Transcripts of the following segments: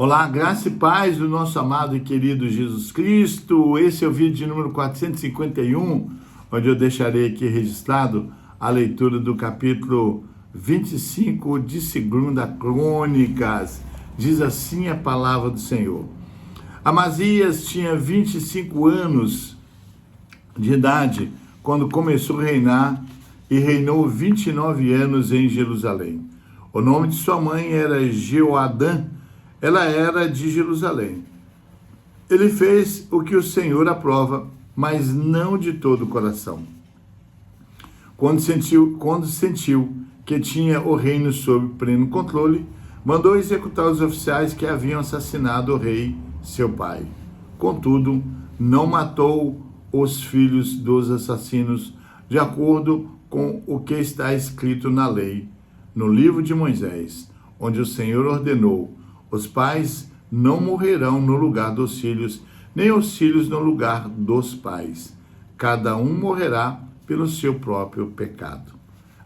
Olá, graça e paz do nosso amado e querido Jesus Cristo. Esse é o vídeo de número 451, onde eu deixarei aqui registrado a leitura do capítulo 25 de 2 Crônicas. Diz assim a palavra do Senhor. Amazias tinha 25 anos de idade quando começou a reinar e reinou 29 anos em Jerusalém. O nome de sua mãe era Jeoadã. Ela era de Jerusalém. Ele fez o que o Senhor aprova, mas não de todo o coração. Quando sentiu que tinha o reino sob pleno controle, mandou executar os oficiais que haviam assassinado o rei, seu pai. Contudo, não matou os filhos dos assassinos, de acordo com o que está escrito na lei, no livro de Moisés, onde o Senhor ordenou: os pais não morrerão no lugar dos filhos, nem os filhos no lugar dos pais. Cada um morrerá pelo seu próprio pecado.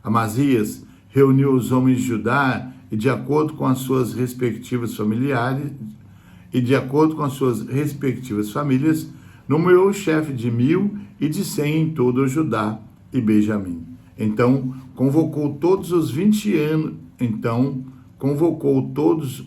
Amazias reuniu os homens de Judá e, de acordo com as suas respectivas famílias, nomeou o chefe de 1.000 e de 100 em todo o Judá e Benjamim. Então, convocou todos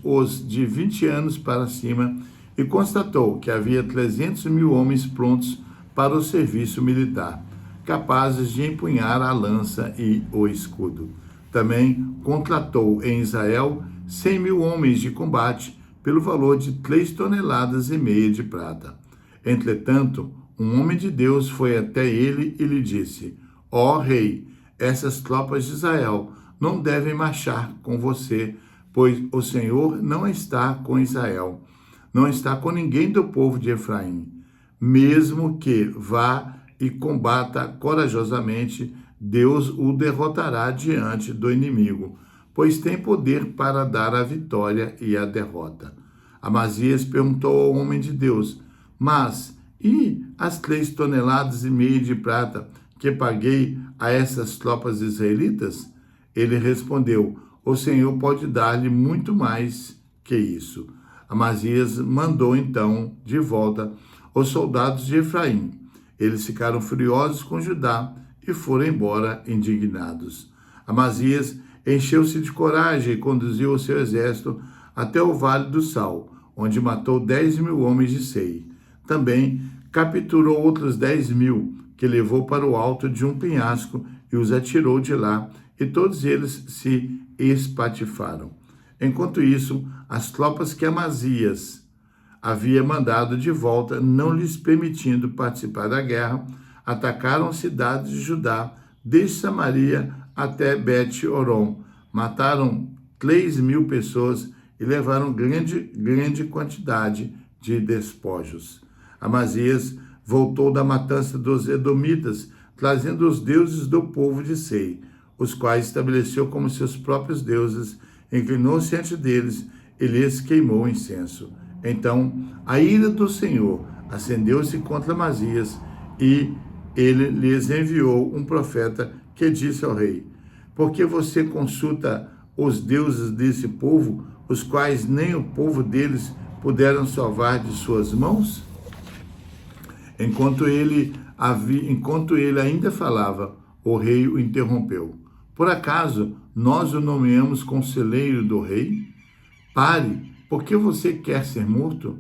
os de 20 anos para cima e constatou que havia 300.000 homens prontos para o serviço militar, capazes de empunhar a lança e o escudo. Também contratou em Israel 100.000 homens de combate pelo valor de 3,5 toneladas de prata. Entretanto, um homem de Deus foi até ele e lhe disse: ó rei, essas tropas de Israel não devem marchar com você, pois o Senhor não está com Israel, não está com ninguém do povo de Efraim. Mesmo que vá e combata corajosamente, Deus o derrotará diante do inimigo, pois tem poder para dar a vitória e a derrota. Amazias perguntou ao homem de Deus: mas e as 3,5 toneladas de prata que paguei a essas tropas israelitas? Ele respondeu: o Senhor pode dar-lhe muito mais que isso. Amazias mandou então de volta os soldados de Efraim. Eles ficaram furiosos com Judá e foram embora indignados. Amazias encheu-se de coragem e conduziu o seu exército até o Vale do Sal, onde matou 10.000 homens de Sei. Também capturou outros 10.000, que levou para o alto de um penhasco e os atirou de lá, e todos eles se espatifaram. Enquanto isso, as tropas que Amazias havia mandado de volta, não lhes permitindo participar da guerra, atacaram cidades de Judá, desde Samaria até Bet-Horon. Mataram 3.000 pessoas e levaram grande quantidade de despojos. Amazias voltou da matança dos edomitas, trazendo os deuses do povo de Sei, os quais estabeleceu como seus próprios deuses, inclinou-se diante deles e lhes queimou incenso. Então a ira do Senhor acendeu-se contra Amazias e ele lhes enviou um profeta que disse ao rei: por que você consulta os deuses desse povo, os quais nem o povo deles puderam salvar de suas mãos? Enquanto ele ainda falava, o rei o interrompeu: por acaso nós o nomeamos conselheiro do rei? Pare, por que você quer ser morto?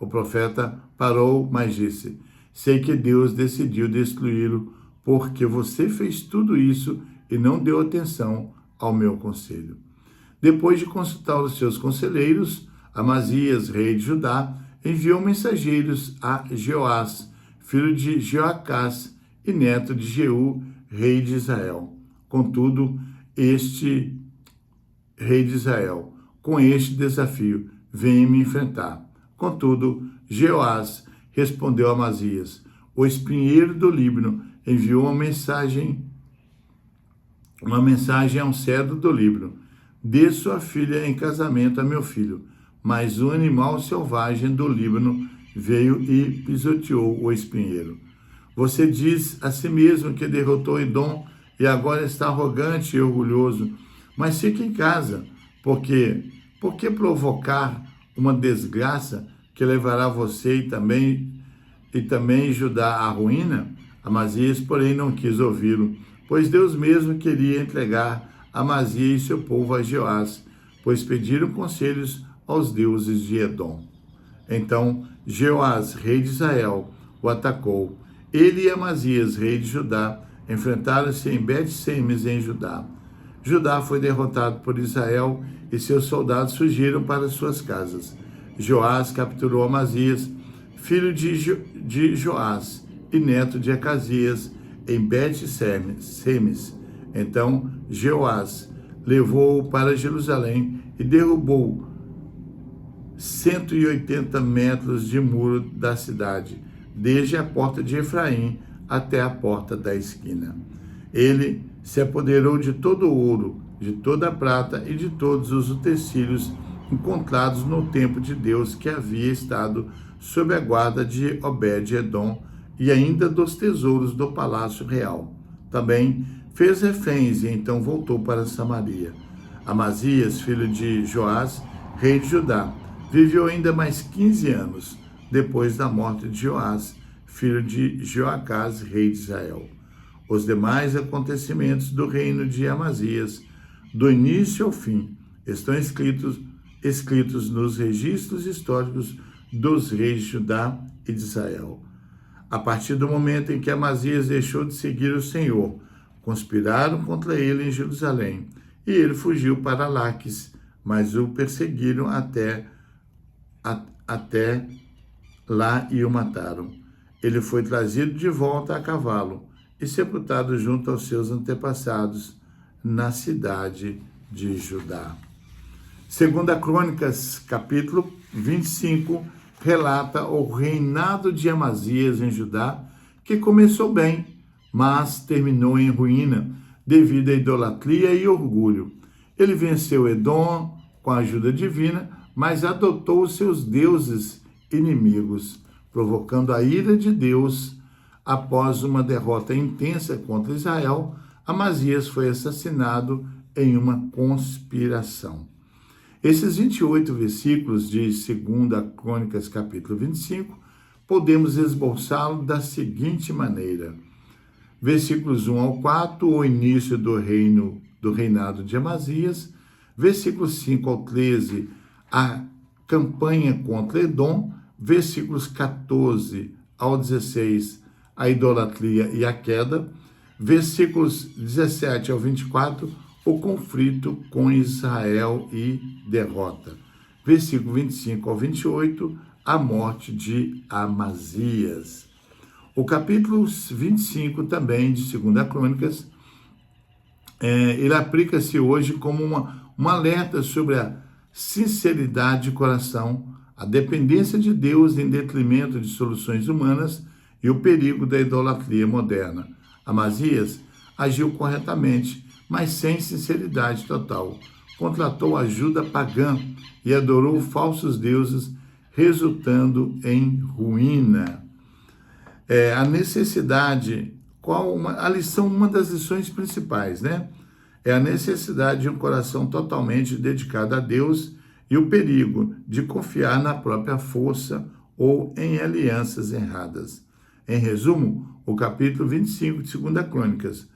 O profeta parou, mas disse: sei que Deus decidiu destruí-lo, porque você fez tudo isso e não deu atenção ao meu conselho. Depois de consultar os seus conselheiros, Amazias, rei de Judá, enviou mensageiros a Jeoás, filho de Jeoacás e neto de Jeú, rei de Israel. Contudo, rei de Israel, com este desafio: venha me enfrentar. Contudo, Jeoás respondeu a Amazias: o espinheiro do Líbano enviou uma mensagem a um cedro do Líbano: dê sua filha em casamento a meu filho. Mas um animal selvagem do Líbano veio e pisoteou o espinheiro. Você diz a si mesmo que derrotou Edom e agora está arrogante e orgulhoso, mas fique em casa, porque por que provocar uma desgraça que levará você e também Judá à ruína? Amazias, porém, não quis ouvi-lo, pois Deus mesmo queria entregar Amazias e seu povo a Jeoás, pois pediram conselhos aos deuses de Edom. Então Jeoás, rei de Israel, o atacou. Ele e Amazias, rei de Judá, enfrentaram-se em Bet-Semes, em Judá. Judá foi derrotado por Israel e seus soldados fugiram para suas casas. Joás capturou Amazias, filho de Joás e neto de Acasias, em Bet-Semes. Então Joás levou-o para Jerusalém e derrubou 180 metros de muro da cidade, desde a porta de Efraim até a porta da esquina. Ele se apoderou de todo o ouro, de toda a prata e de todos os utensílios encontrados no templo de Deus que havia estado sob a guarda de Obed-Edom, e ainda dos tesouros do palácio real. Também fez reféns e então voltou para Samaria. Amazias, filho de Joás, rei de Judá, viveu ainda mais 15 anos, depois da morte de Joás, filho de Joacás, rei de Israel. Os demais acontecimentos do reino de Amazias, do início ao fim, estão escritos nos registros históricos dos reis de Judá e de Israel. A partir do momento em que Amazias deixou de seguir o Senhor, conspiraram contra ele em Jerusalém, e ele fugiu para Laques, mas o perseguiram até lá e o mataram. Ele foi trazido de volta a cavalo e sepultado junto aos seus antepassados na cidade de Judá. Segunda Crônicas, capítulo 25, relata o reinado de Amazias em Judá, que começou bem, mas terminou em ruína devido à idolatria e orgulho. Ele venceu Edom com a ajuda divina, mas adotou os seus deuses inimigos, provocando a ira de Deus. Após uma derrota intensa contra Israel, Amazias foi assassinado em uma conspiração. Esses 28 versículos de 2 Crônicas, capítulo 25, podemos esboçá-lo da seguinte maneira. Versículos 1 ao 4, o início do reinado de Amazias. Versículos 5 ao 13, a campanha contra Edom. Versículos 14 ao 16, a idolatria e a queda. Versículos 17 ao 24, o conflito com Israel e derrota. Versículo 25 ao 28, a morte de Amazias. O capítulo 25 também de 2 Crônicas, ele aplica-se hoje como um alerta sobre a sinceridade de coração, a dependência de Deus em detrimento de soluções humanas e o perigo da idolatria moderna. Amazias agiu corretamente, mas sem sinceridade total. Contratou ajuda pagã e adorou falsos deuses, resultando em ruína. A necessidade, uma das lições principais, né? É a necessidade de um coração totalmente dedicado a Deus e o perigo de confiar na própria força ou em alianças erradas. Em resumo, o capítulo 25 de 2 Crônicas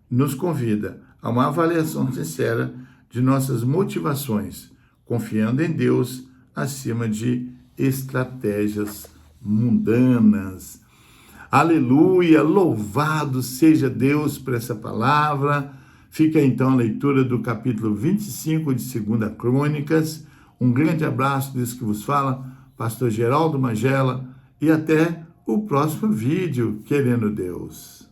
nos convida a uma avaliação sincera de nossas motivações, confiando em Deus acima de estratégias mundanas. Aleluia! Louvado seja Deus por essa palavra. Fica então a leitura do capítulo 25 de 2 Crônicas. Um grande abraço desse que vos fala, pastor Geraldo Magela, e até o próximo vídeo, querendo Deus.